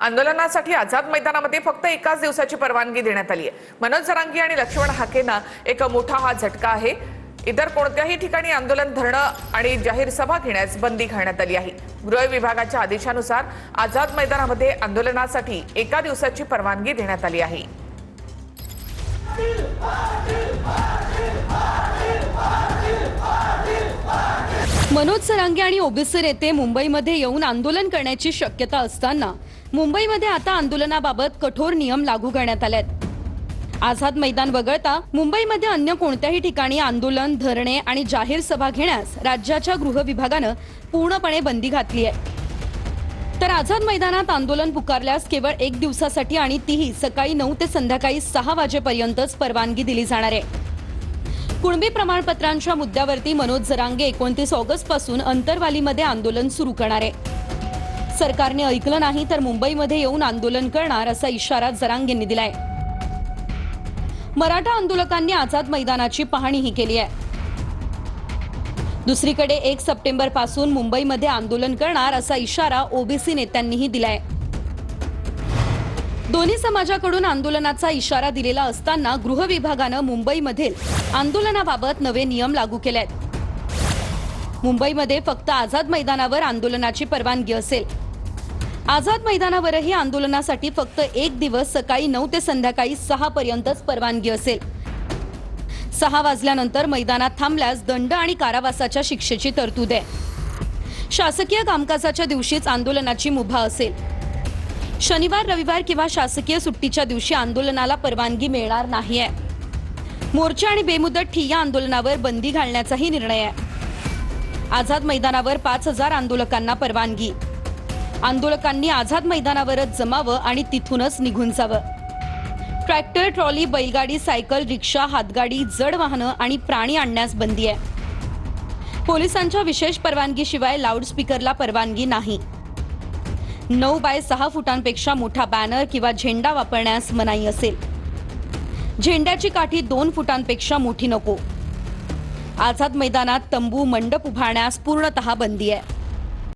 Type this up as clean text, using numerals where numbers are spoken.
आंदोलनासाठी आझाद मैदानामध्ये फक्त एकाच दिवसाची परवानगी देण्यात आली आहे। मनोज जरांगे आणि लक्ष्मण हाकेंना एक मोठा हा झटका आहे। इतर कोणत्याही ठिकाणी आंदोलन, धरणं आणि जाहीर सभा घेण्यास बंदी घालण्यात आली आहे। गृह विभागाच्या आदेशानुसार आझाद मैदानामध्ये आंदोलनासाठी एका दिवसाची परवानगी देण्यात आली आहे। मनोज जरांगे आणि ओबीसी नेते मुंबईमध्ये येऊन आंदोलन करण्याची शक्यता असताना मुंबईमध्ये आता आंदोलनाबाबत कठोर नियम लागू करण्यात आलेत। आझाद मैदान वगळता मुंबईमध्ये अन्य कोणत्याही ठिकाणी आंदोलन, धरणे आणि जाहीर सभा घेण्यास राज्याच्या गृह विभागानं पूर्णपणे बंदी घातली आहे। तर आझाद मैदानात आंदोलन पुकारल्यास केवळ एक दिवसासाठी आणि तीही सकाळी 9 ते संध्याकाळी 6 वाजेपर्यंतच परवानगी दिली जाणार आहे। कुणबी प्रमाणपत्रांच्या मुद्द्यावरती मनोज जरांगे 29 ऑगस्ट पासून अंतरवालीमध्ये आंदोलन सुरू करणार आहे। सरकारने ऐकलं नाही तर मुंबईमध्ये येऊन आंदोलन करणार असा इशारा जरांगेंनी दिलाय। मराठा आंदोलकांनी आझाद मैदानाची पाहणीही केली आहे। दुसरीकडे 1 सप्टेंबर पासून मुंबईमध्ये आंदोलन करणार असा इशारा ओबीसी नेत्यांनीही दिलाय। दोन्ही समाजाकडून आंदोलनाचा इशारा दिलेला असताना गृह विभागानं मुंबईमधील आंदोलनाबाबत नवे नियम लागू केले आहेत। मुंबईमध्ये फक्त आझाद मैदानावर आंदोलनाची परवानगी असेल। आझाद मैदानावरही आंदोलनासाठी फक्त एक दिवस सकाळी 9 ते संध्याकाळी 6 पर्यंतच परवानगी असेल। 6 वाजल्यानंतर मैदानात थांबल्यास दंड आणि कारावासाच्या शिक्षेची तरतूद आहे। शासकीय कामकाजाच्या दिवशीच आंदोलनाची मुभा असेल। शनिवार, रविवार किंवा शासकीय सुट्टीच्या दिवशी आंदोलनाला परवानगी मिळणार नाहीये। मोर्चा आणि बेमुदत ठिय्या आंदोलनावर बंदी घालण्याचाही निर्णय आहे। आझाद मैदानावर 5000 आंदोलकांना परवानगी। आंदोलकांनी आझाद मैदानावरच जमावं आणि तिथूनच निघून जावं। ट्रॅक्टर, ट्रॉली, बैलगाडी, सायकल, रिक्षा, हातगाडी, जड वाहनं आणि प्राणी आणण्यास बंदी आहे। पोलिसांच्या विशेष परवानगीशिवाय लाऊडस्पीकरला परवानगी नाही। 9 बाय 6 फुटांपेक्षा मोठा बॅनर किंवा झेंडा वापरण्यास मनाई असेल। झेंड्याची काठी 2 फुटांपेक्षा मोठी नको। आझाद मैदानात तंबू, मंडप उभारण्यास पूर्णतः बंदी आहे।